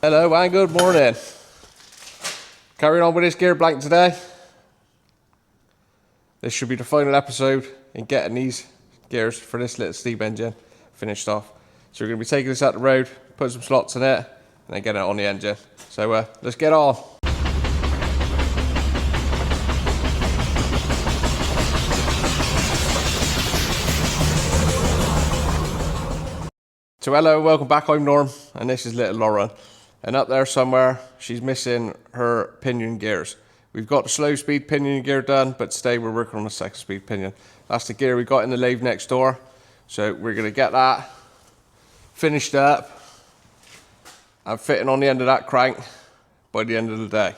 Hello and good morning. Carrying on with this gear blank today. This should be the final episode in getting these gears for this little steam engine finished off. So we're going to be taking this out the road, put some slots in it, and then getting it on the engine. So let's get on. So hello, welcome back, I'm Norm, and this is little Lauren. And up there somewhere, she's missing her pinion gears. We've got the slow speed pinion gear done, but today we're working on the 2nd speed pinion. That's the gear we got in the lathe next door. So we're gonna get that finished up and fitting on the end of that crank by the end of the day.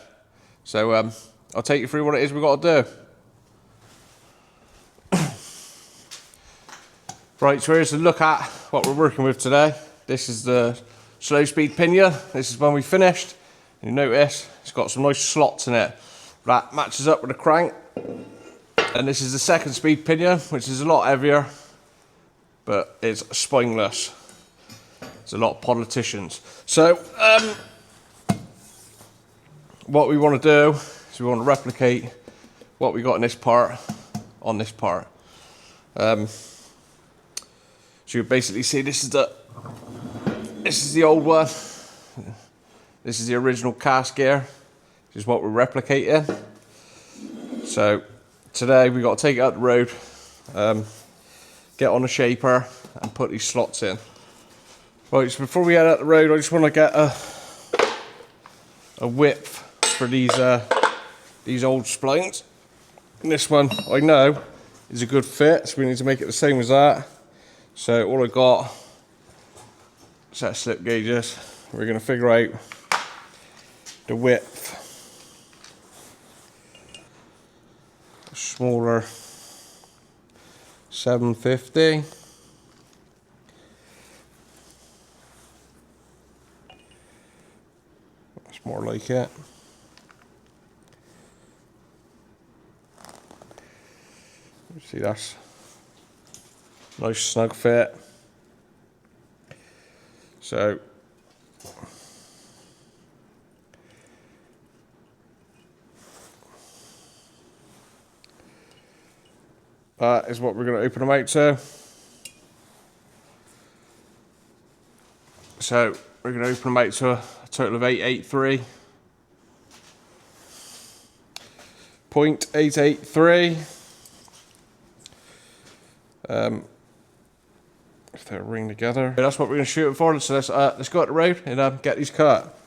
So I'll take you through what it is we've got to do. Right, so here's a look at what we're working with today. This is the slow speed pinion. This is when we finished. You notice it's got some nice slots in it. That matches up with the crank. And this is the 2nd speed pinion, which is a lot heavier, but it's spineless. There's a lot of politicians. So what we want to do is we want to replicate what we got in this part on this part. So you basically see this is the old one. This is the original cast gear. This is what we're replicating. So today we got to take it out the road, get on a shaper and put these slots in. Right, so before we head out the road, I just want to get a width for these old splines. And this one I know is a good fit, so we need to make it the same as that. So all I got, set of slip gauges. We're going to figure out the width. A smaller 750. That's more like it. See, that's nice snug fit. So that is what we're going to open them out to. So we're going to open them out to a total of 883.883. If they're ring together, that's what we're going to shoot it for. So let's go out the road and get these cut.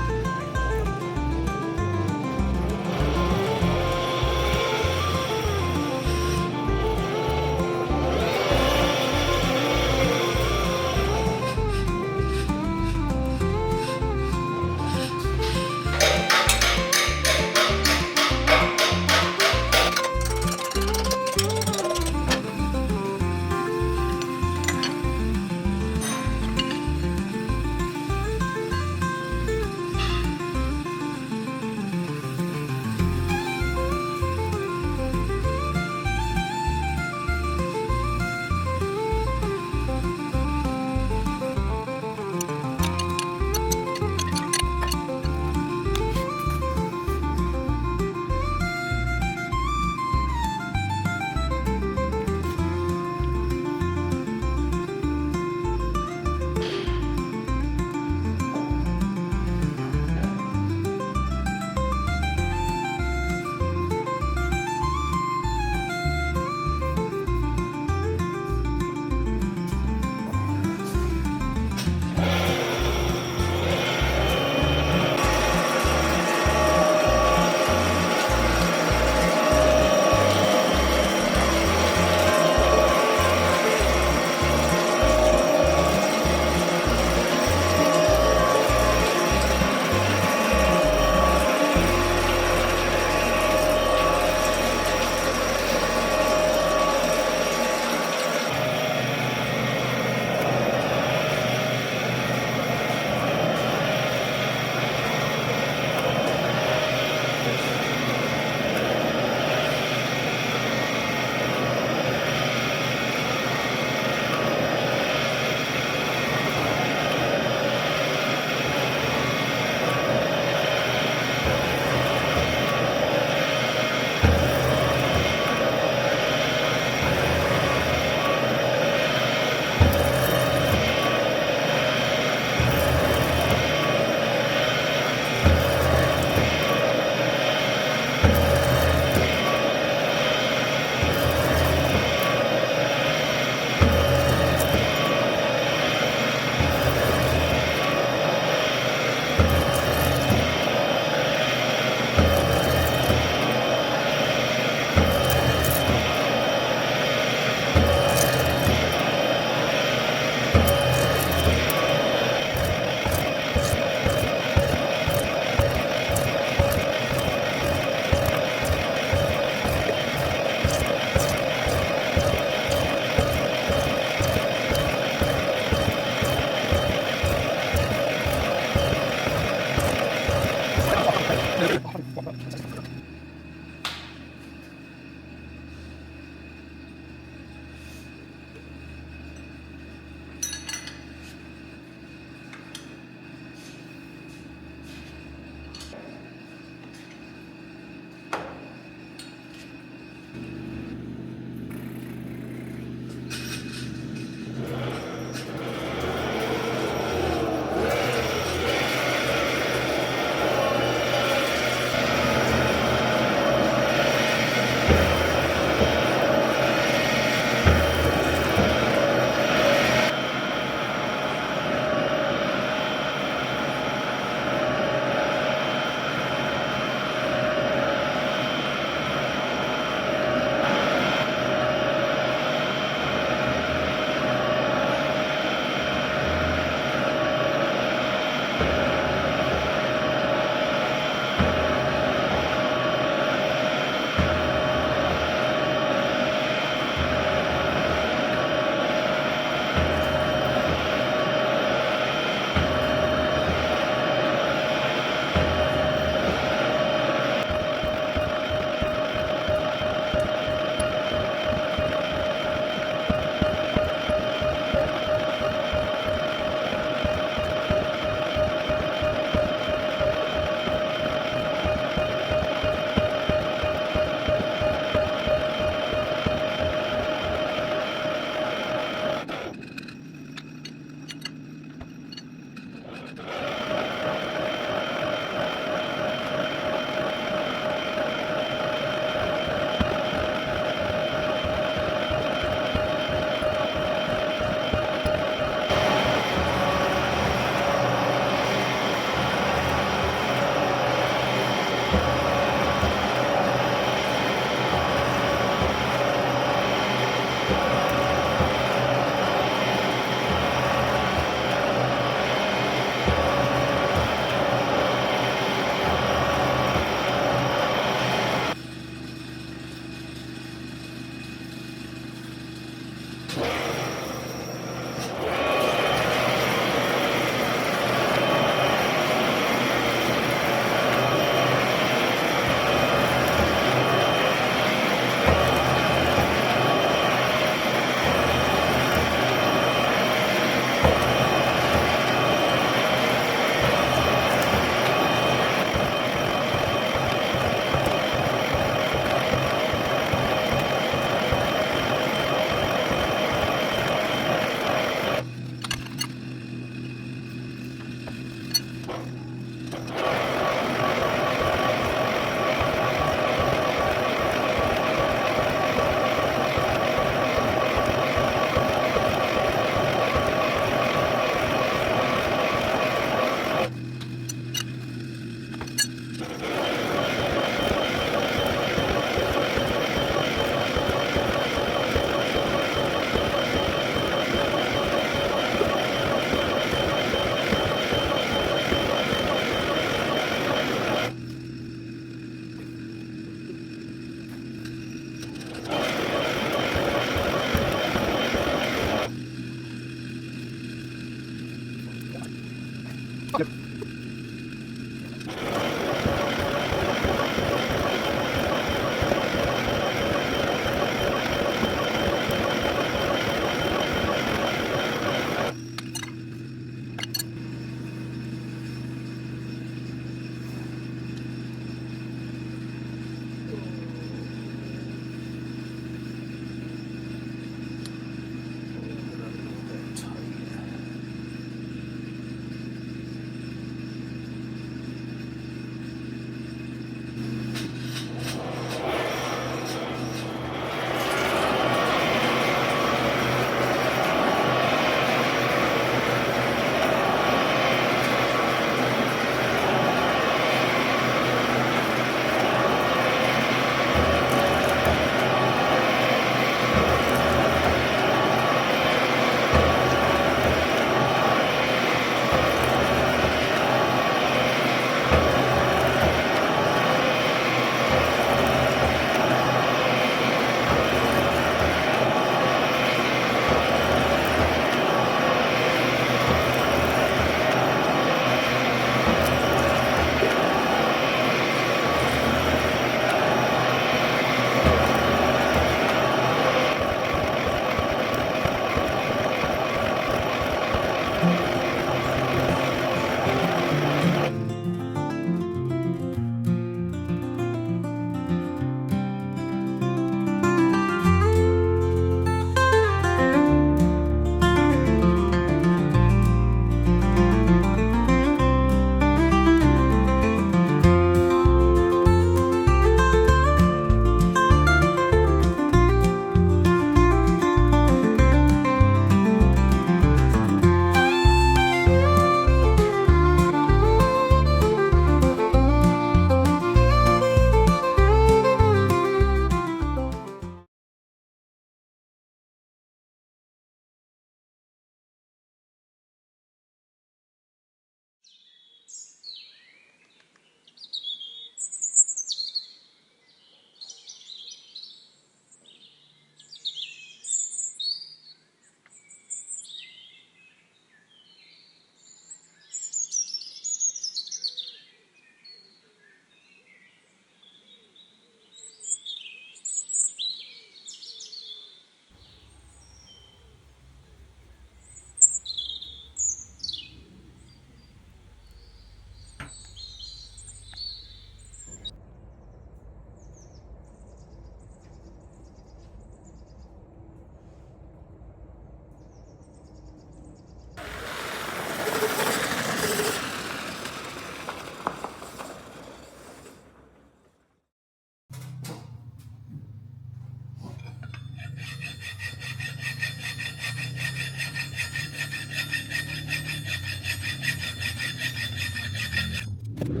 It's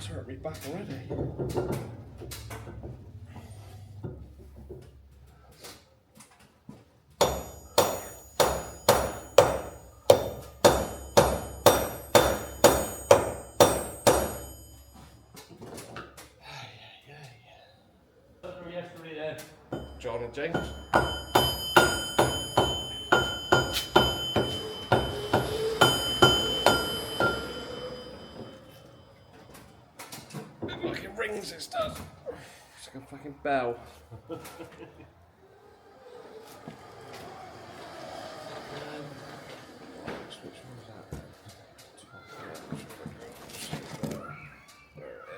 hurt me back already. John and James. Fucking rings it does. It's like a fucking bell. Which one's that? There it is.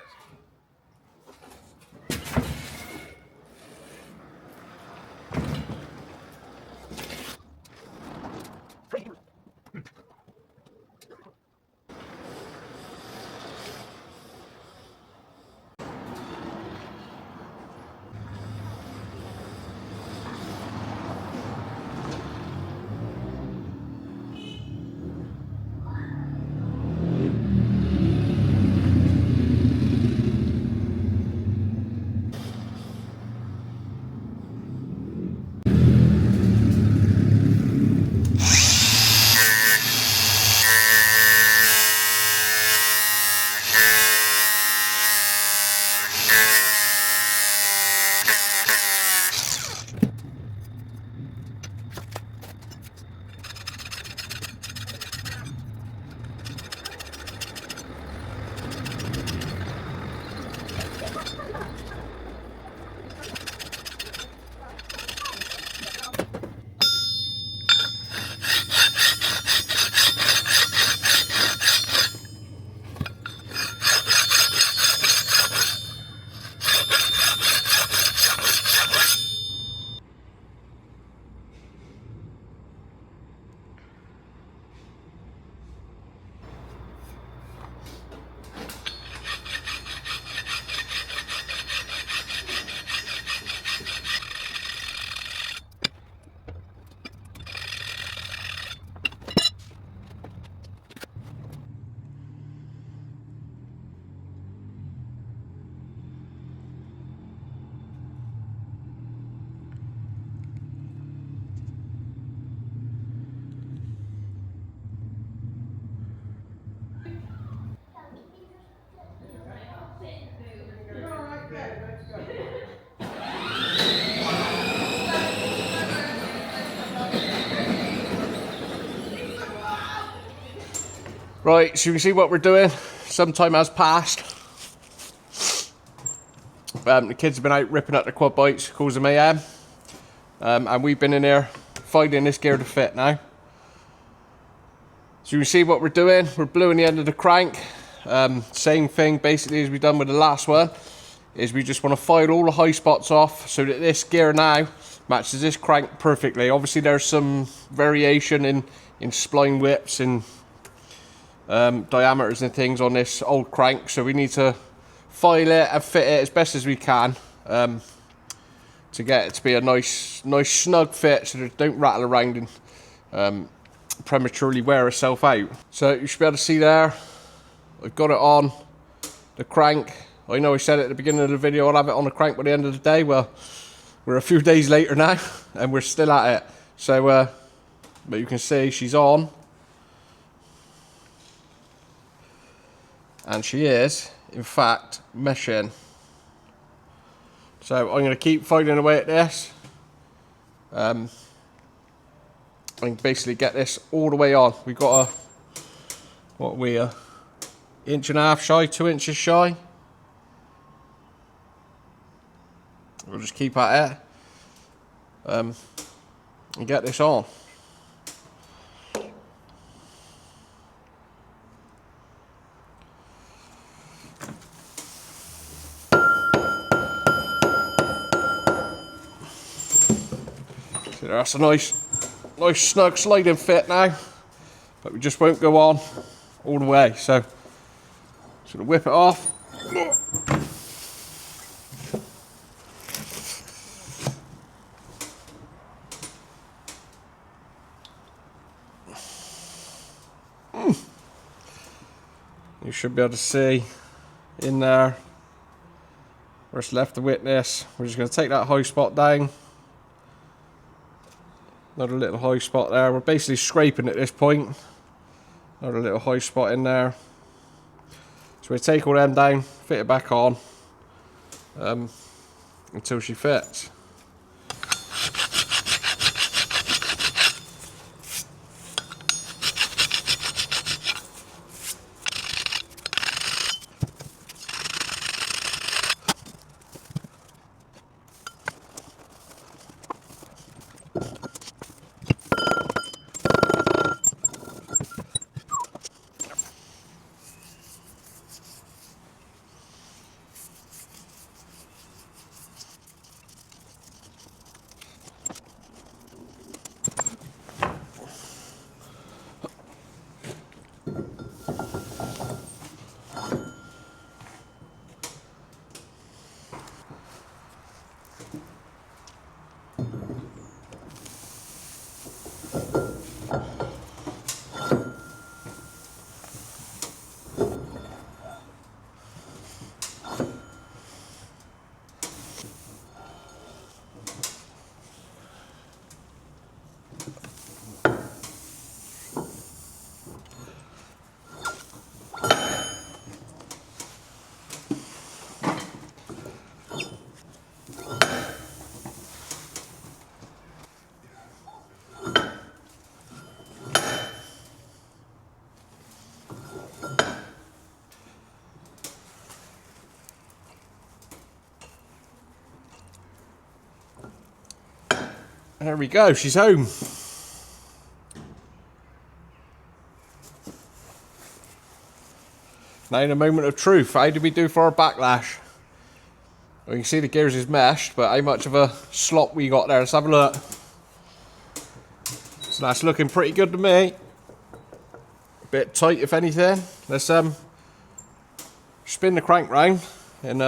Right, so you can see what we're doing. Some time has passed. The kids have been out ripping up the quad bikes, causing mayhem. And we've been in here finding this gear to fit now. So you can see what we're doing. We're bluing the end of the crank. Same thing basically as we've done with the last one. Is we just want to file all the high spots off so that this gear now matches this crank perfectly. Obviously there's some variation in spline widths and diameters and things on this old crank, so we need to file it and fit it as best as we can to get it to be a nice snug fit so that it don't rattle around and prematurely wear itself out. So you should be able to see there, I've got it on the crank. I know I said at the beginning of the video I'll have it on the crank by the end of the day. Well, we're a few days later now and we're still at it. So but you can see she's on. And she is, in fact, meshing. So I'm going to keep filing away at this. And basically get this all the way on. We've got what are we, 1.5 inches shy, 2 inches shy. We'll just keep at it. And get this on. That's a nice snug sliding fit now, but we just won't go on all the way. So, whip it off. You should be able to see in there where it's left the witness. We're just going to take that high spot down. Another little high spot there. We're basically scraping at this point. Another little high spot in there. So we take all them down, fit it back on until she fits. There we go, she's home. Now in a moment of truth, how did we do for our backlash? Well, you can see the gears is meshed, but how much of a slop we got there? Let's have a look. So that's looking pretty good to me. A bit tight if anything. Let's spin the crank round and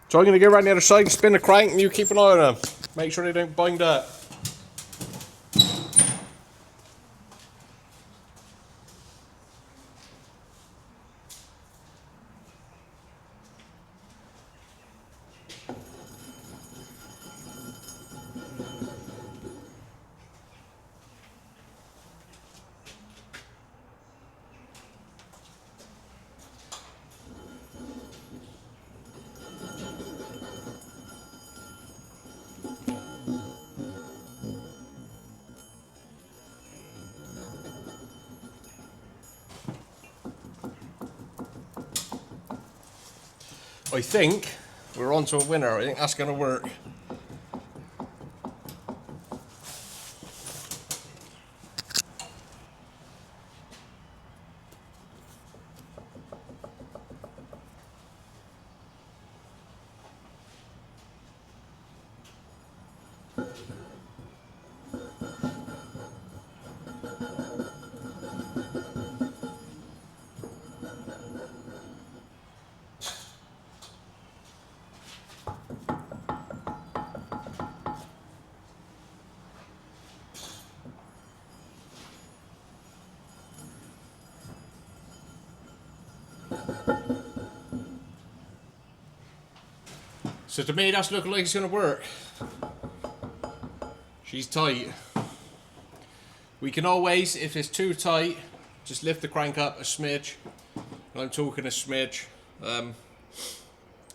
so I'm going to go around the other side, spin the crank, and you keep an eye on them. Make sure they don't bind up. I think we're on to a winner. I think that's going to work. So to me that's looking like it's going to work. She's tight. We can always, if it's too tight, just lift the crank up a smidge. And I'm talking a smidge.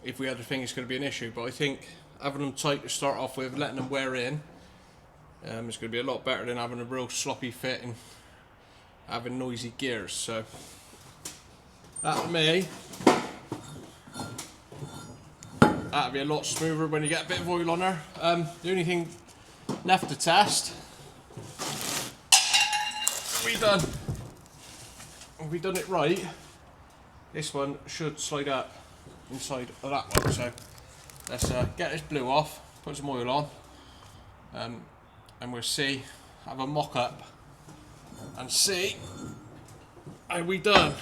If we had to think it's going to be an issue, but I think having them tight to start off with, letting them wear in, it's going to be a lot better than having a real sloppy fit and having noisy gears. So that to me, that'll be a lot smoother when you get a bit of oil on her. The only thing left to test, we done it right. This one should slide up inside of that one. So let's get this blue off, put some oil on, and we'll see, have a mock up and see how we done.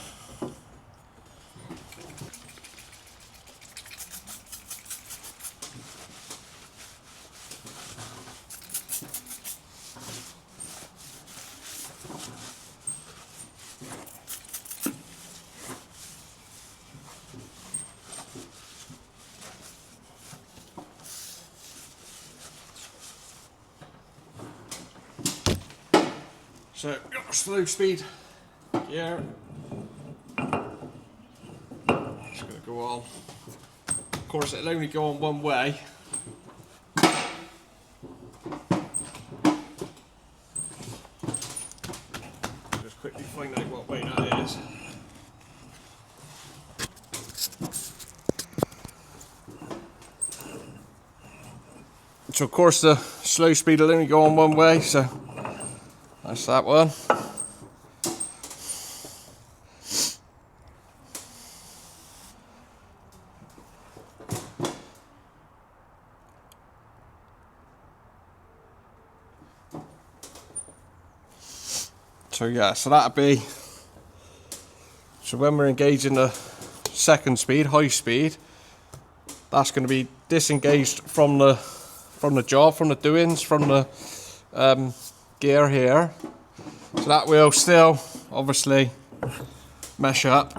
So got slow speed gear. Just going to go on. Of course, it'll only go on one way. Just quickly find out what way that is. So of course the slow speed will only go on one way, so that's that one. So yeah, so that'll be, so when we're engaging the second speed, high speed, that's going to be disengaged from the job, from the doings, from the gear here. So that will still obviously mesh up,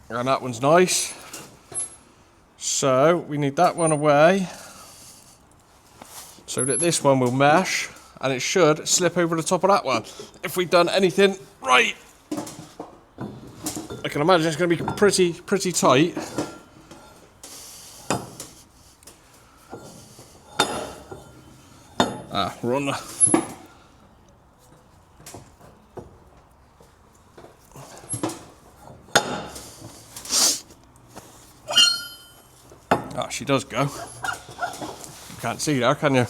and that one's nice. So we need that one away so that this one will mesh, and it should slip over the top of that one if we've done anything right. I can imagine it's going to be pretty tight. We're on the... She does go. You can't see there, can you?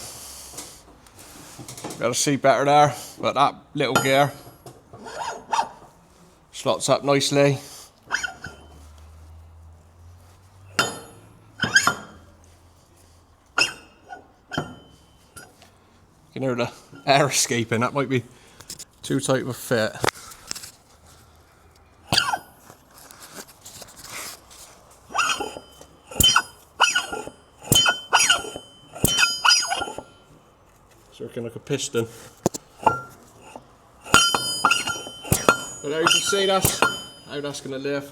Better see better there, but that little gear slots up nicely. You can hear the air escaping, that might be too tight of a fit. It's working like a piston. But there you can see that's how that's going to live.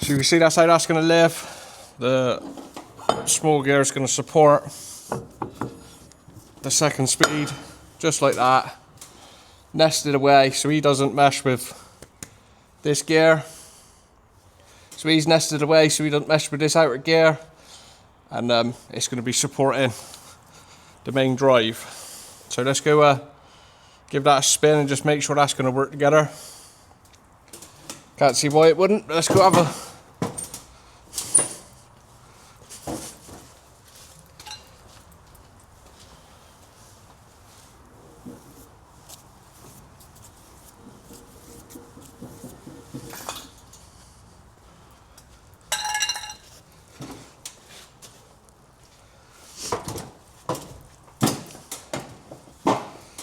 So you can see that's how that's going to live. The small gear is going to support the second speed, just like that, nested away so he doesn't mesh with this gear. So he's nested away so he doesn't mesh with this outer gear, and it's going to be supporting the main drive. So let's go give that a spin and just make sure that's going to work together. Can't see why it wouldn't, but let's go have a...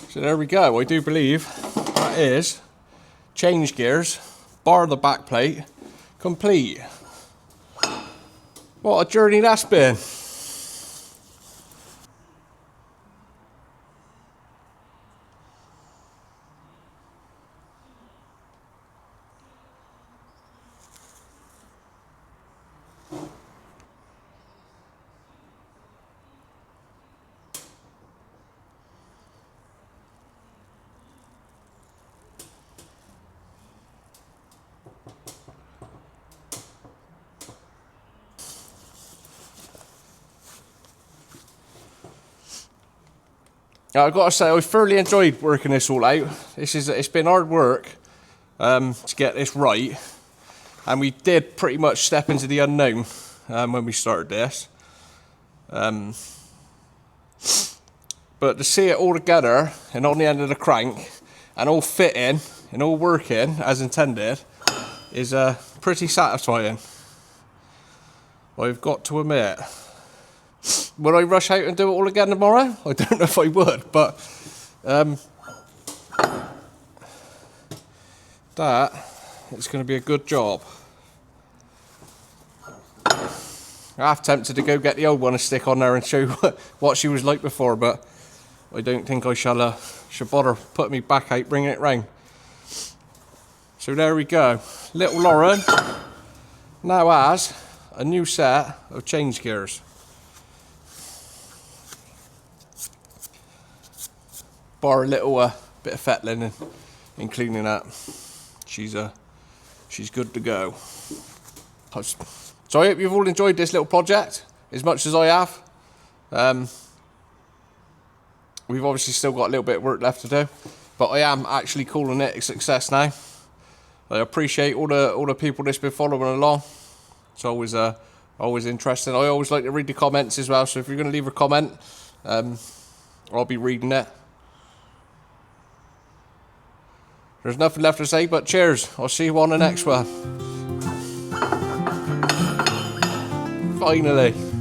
So there we go. I do believe that is change gears, bar the back plate, complete. What a journey that's been. Now, I've got to say, I thoroughly enjoyed working this all out. It's been hard work to get this right, and we did pretty much step into the unknown when we started this. But to see it all together and on the end of the crank and all fitting and all working as intended is pretty satisfying, I've got to admit. Would I rush out and do it all again tomorrow? I don't know if I would, but that is going to be a good job. I'm half tempted to go get the old one and stick on there and show what she was like before, but I don't think I shall should bother putting me back out, bringing it round. So there we go. Little Lauren now has a new set of change gears. bar a little bit of fettling and cleaning that, she's good to go. So I hope you've all enjoyed this little project as much as I have. We've obviously still got a little bit of work left to do, but I am actually calling it a success now. I appreciate all the people that's been following along. It's always interesting. I always like to read the comments as well, so if you're going to leave a comment, I'll be reading it. There's nothing left to say but cheers. I'll see you on the next one. Finally.